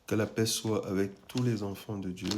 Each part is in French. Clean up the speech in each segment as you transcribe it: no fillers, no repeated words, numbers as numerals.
Que la paix soit avec tous les enfants de Dieu.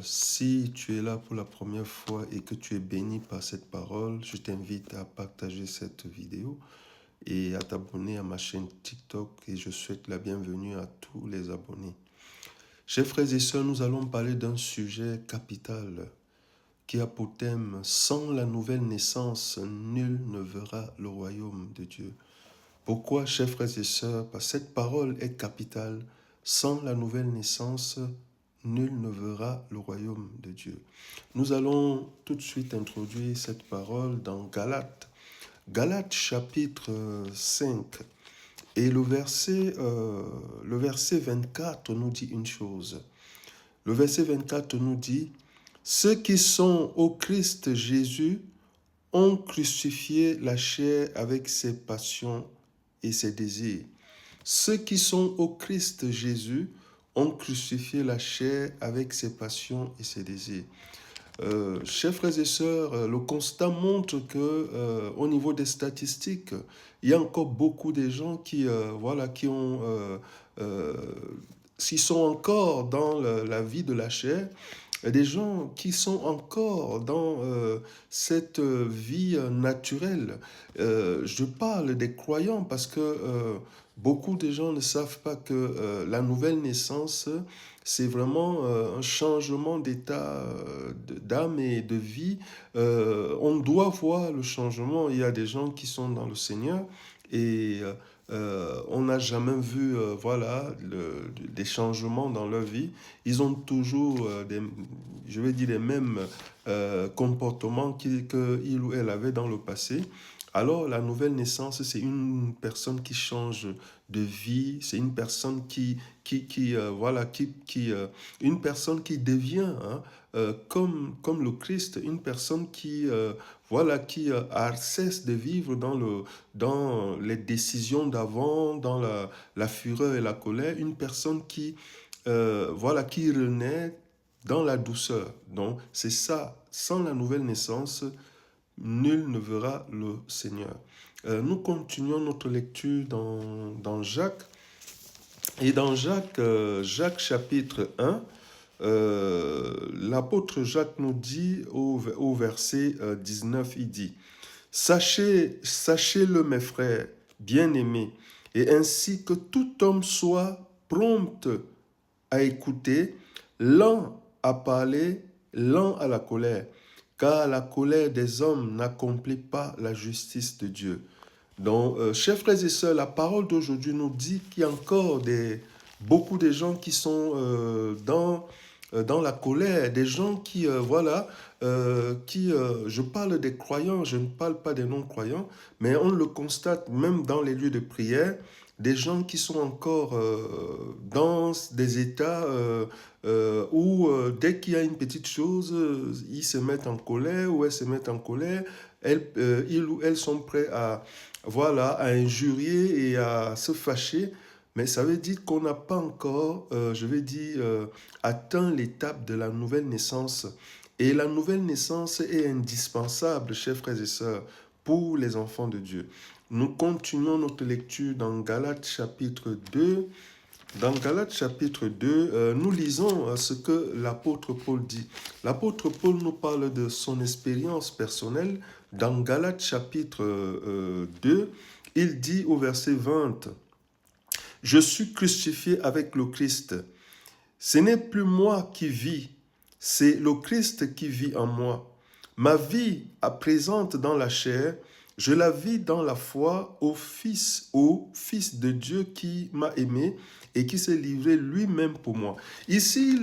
Si tu es là pour la première fois et que tu es béni par cette parole, je t'invite à partager cette vidéo et à t'abonner à ma chaîne TikTok et je souhaite la bienvenue à tous les abonnés. Chers frères et sœurs, nous allons parler d'un sujet capital qui a pour thème « Sans la nouvelle naissance, nul ne verra le royaume de Dieu ». Pourquoi, chers frères et sœurs? Parce que cette parole est capitale. Sans la nouvelle naissance, nul ne verra le royaume de Dieu. Nous allons tout de suite introduire cette parole dans Galates. Galates chapitre 5. Et le verset 24 nous dit une chose. Le verset 24 nous dit « Ceux qui sont au Christ Jésus ont crucifié la chair avec ses passions et ses désirs. » Ceux qui sont au Christ Jésus ont crucifié la chair avec ses passions et ses désirs. Chers frères et sœurs, le constat montre que au niveau des statistiques, il y a encore beaucoup de gens qui sont encore dans la vie de la chair, des gens qui sont encore dans cette vie naturelle. Je parle des croyants parce que beaucoup de gens ne savent pas que la nouvelle naissance, c'est vraiment un changement d'état d'âme et de vie. On doit voir le changement. Il y a des gens qui sont dans le Seigneur et on n'a jamais vu des changements dans leur vie. Ils ont toujours les mêmes comportements qu'il ou elle avait dans le passé. Alors, la nouvelle naissance, c'est une personne qui change de vie, c'est une personne une personne qui devient comme le Christ, une personne qui cesse de vivre dans les décisions d'avant, dans la fureur et la colère, une personne qui renaît dans la douceur. Donc, c'est ça. Sans la nouvelle naissance, nul ne verra le Seigneur. Nous continuons notre lecture dans Jacques. Et dans Jacques chapitre 1, l'apôtre Jacques nous dit au verset 19, il dit « Sachez-le mes frères, bien-aimés, et ainsi que tout homme soit prompt à écouter, lent à parler, lent à la colère, car la colère des hommes n'accomplit pas la justice de Dieu. » Donc, chers frères et sœurs, la parole d'aujourd'hui nous dit qu'il y a encore beaucoup de gens qui sont dans la colère, des gens qui, je parle des croyants, je ne parle pas des non-croyants, mais on le constate même dans les lieux de prière, des gens qui sont encore dans des états où dès qu'il y a une petite chose, ils se mettent en colère ou elles se mettent en colère, ils ou elles sont prêts à injurier et à se fâcher, mais ça veut dire qu'on n'a pas encore, atteint l'étape de la nouvelle naissance. Et la nouvelle naissance est indispensable, chers frères et sœurs, pour les enfants de Dieu. Nous continuons notre lecture dans Galates chapitre 2. Dans Galates chapitre 2, nous lisons ce que l'apôtre Paul dit. L'apôtre Paul nous parle de son expérience personnelle. Dans Galates chapitre 2, il dit au verset 20, « Je suis crucifié avec le Christ. Ce n'est plus moi qui vis, c'est le Christ qui vit en moi. Ma vie à présente dans la chair, je la vis dans la foi au Fils de Dieu qui m'a aimé et qui s'est livré lui-même pour moi. » Ici,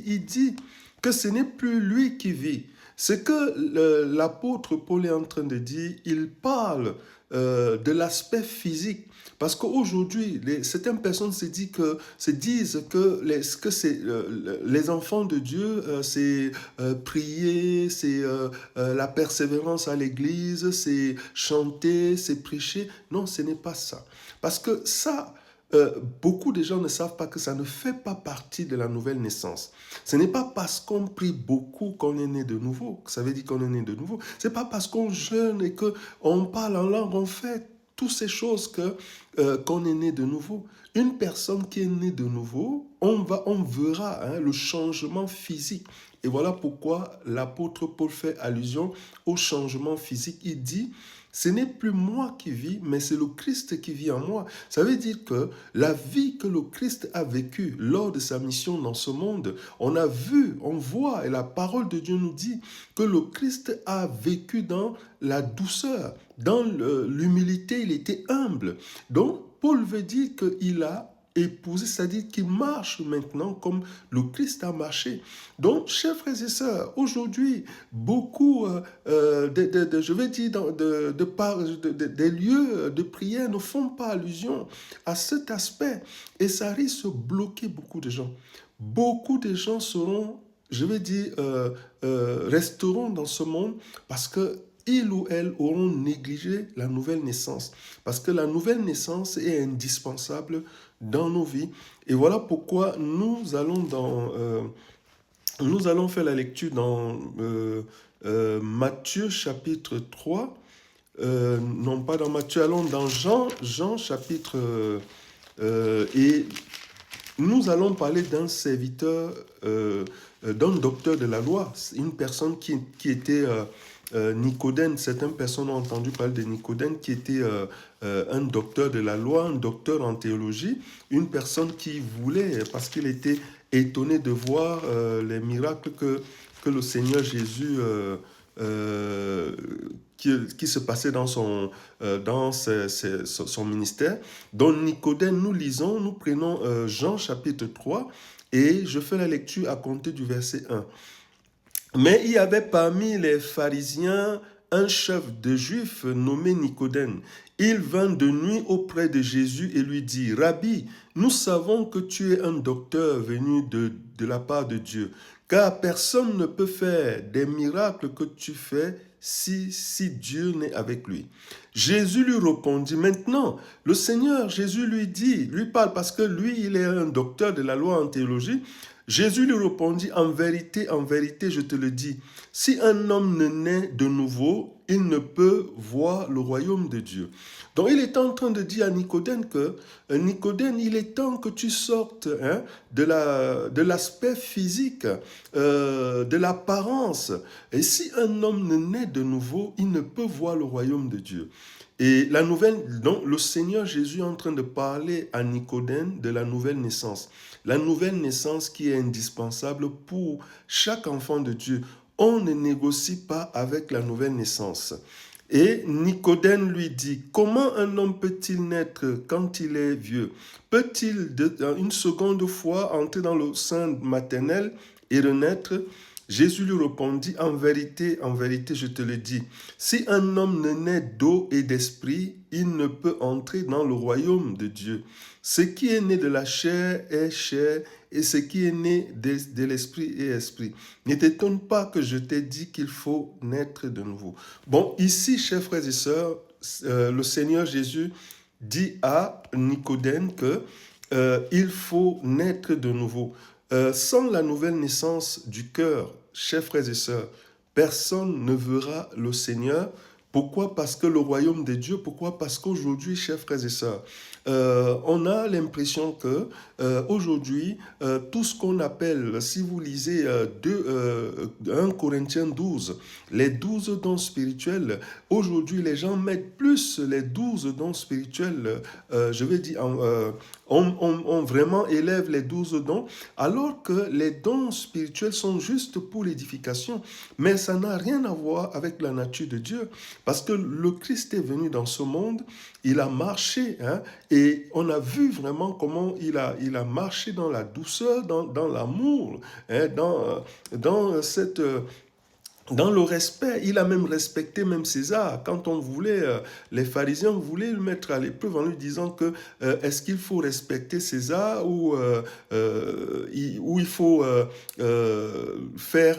il dit que ce n'est plus lui qui vit. Ce que l'apôtre Paul est en train de dire, il parle de l'aspect physique. Parce qu'aujourd'hui, certaines personnes se disent que les enfants de Dieu, c'est prier, c'est la persévérance à l'église, c'est chanter, c'est prêcher. Non, ce n'est pas ça. Parce que ça, beaucoup de gens ne savent pas que ça ne fait pas partie de la nouvelle naissance. Ce n'est pas parce qu'on prie beaucoup qu'on est né de nouveau. Ça veut dire qu'on est né de nouveau. Ce n'est pas parce qu'on jeûne et qu'on parle en langue, on fait toutes ces choses qu'on est né de nouveau. Une personne qui est née de nouveau, on verra le changement physique. Et voilà pourquoi l'apôtre Paul fait allusion au changement physique. Il dit, ce n'est plus moi qui vis, mais c'est le Christ qui vit en moi. Ça veut dire que la vie que le Christ a vécue lors de sa mission dans ce monde, on a vu, on voit, et la parole de Dieu nous dit que le Christ a vécu dans la douceur, dans l'humilité, il était humble. Donc, Paul veut dire qu'il a épousé, c'est-à-dire qu'il marche maintenant comme le Christ a marché. Donc, chers frères et sœurs, aujourd'hui, beaucoup, je vais dire, des lieux de prière ne font pas allusion à cet aspect et ça risque de bloquer beaucoup de gens. Beaucoup de gens seront, je vais dire, resteront dans ce monde parce que ils ou elles auront négligé la nouvelle naissance. Parce que la nouvelle naissance est indispensable dans nos vies. Et voilà pourquoi nous allons faire la lecture dans Matthieu chapitre 3. Non pas dans Matthieu, allons dans Jean chapitre... et nous allons parler d'un serviteur, d'un docteur de la loi, une personne qui était Nicodème. Certaines personnes ont entendu parler de Nicodème, qui était un docteur de la loi, un docteur en théologie, une personne qui voulait, parce qu'il était étonné de voir les miracles que le Seigneur Jésus qui se passait dans son ministère. Dans Nicodème, nous prenons Jean chapitre 3 et je fais la lecture à compter du verset 1. Mais il y avait parmi les pharisiens un chef de Juifs nommé Nicodème. Il vint de nuit auprès de Jésus et lui dit, « Rabbi, nous savons que tu es un docteur venu de la part de Dieu, car personne ne peut faire des miracles que tu fais si Dieu n'est avec lui. » Jésus lui répondit. Maintenant, le Seigneur Jésus lui parle parce que lui, il est un docteur de la loi en théologie. Jésus lui répondit, en vérité, je te le dis, si un homme ne naît de nouveau, il ne peut voir le royaume de Dieu. Donc, il est en train de dire à Nicodème que, Nicodème, il est temps que tu sortes de l'aspect physique, de l'apparence. Et si un homme ne naît de nouveau, il ne peut voir le royaume de Dieu. Et la nouvelle, donc le Seigneur Jésus est en train de parler à Nicodème de la nouvelle naissance. La nouvelle naissance qui est indispensable pour chaque enfant de Dieu. On ne négocie pas avec la nouvelle naissance. Et Nicodème lui dit, comment un homme peut-il naître quand il est vieux? Peut-il une seconde fois entrer dans le sein maternel et renaître? Jésus lui répondit, en vérité, je te le dis, si un homme ne naît d'eau et d'esprit, il ne peut entrer dans le royaume de Dieu. Ce qui est né de la chair est chair, et ce qui est né de l'esprit est esprit. Ne t'étonne pas que je t'ai dit qu'il faut naître de nouveau. Bon, ici, chers frères et sœurs, le Seigneur Jésus dit à Nicodème qu'il faut naître de nouveau. Sans la nouvelle naissance du cœur, chers frères et sœurs, personne ne verra le Seigneur. Pourquoi? Parce que le royaume de Dieu, pourquoi? Parce qu'aujourd'hui, chers frères et sœurs, on a l'impression que aujourd'hui, tout ce qu'on appelle, si vous lisez 1 Corinthiens 12, les 12 dons spirituels, aujourd'hui, les gens mettent plus les 12 dons spirituels, je vais dire, on vraiment élève les 12 dons, alors que les dons spirituels sont juste pour l'édification, mais ça n'a rien à voir avec la nature de Dieu, parce que le Christ est venu dans ce monde, il a marché, et on a vu vraiment comment il a marché dans la douceur, dans l'amour, dans cette... Dans le respect, il a même respecté même César. Quand on voulait, les pharisiens voulaient le mettre à l'épreuve en lui disant que est-ce qu'il faut respecter César ou il faut faire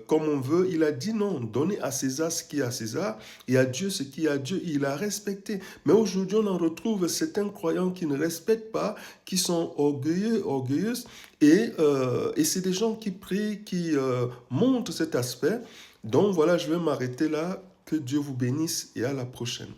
comme on veut. Il a dit non, donnez à César ce qui est à César et à Dieu ce qui est à Dieu. Il a respecté. Mais aujourd'hui, on en retrouve certains croyants qui ne respectent pas, qui sont orgueilleuses et c'est des gens qui prient, qui montrent cet aspect. Donc voilà, je vais m'arrêter là. Que Dieu vous bénisse et à la prochaine.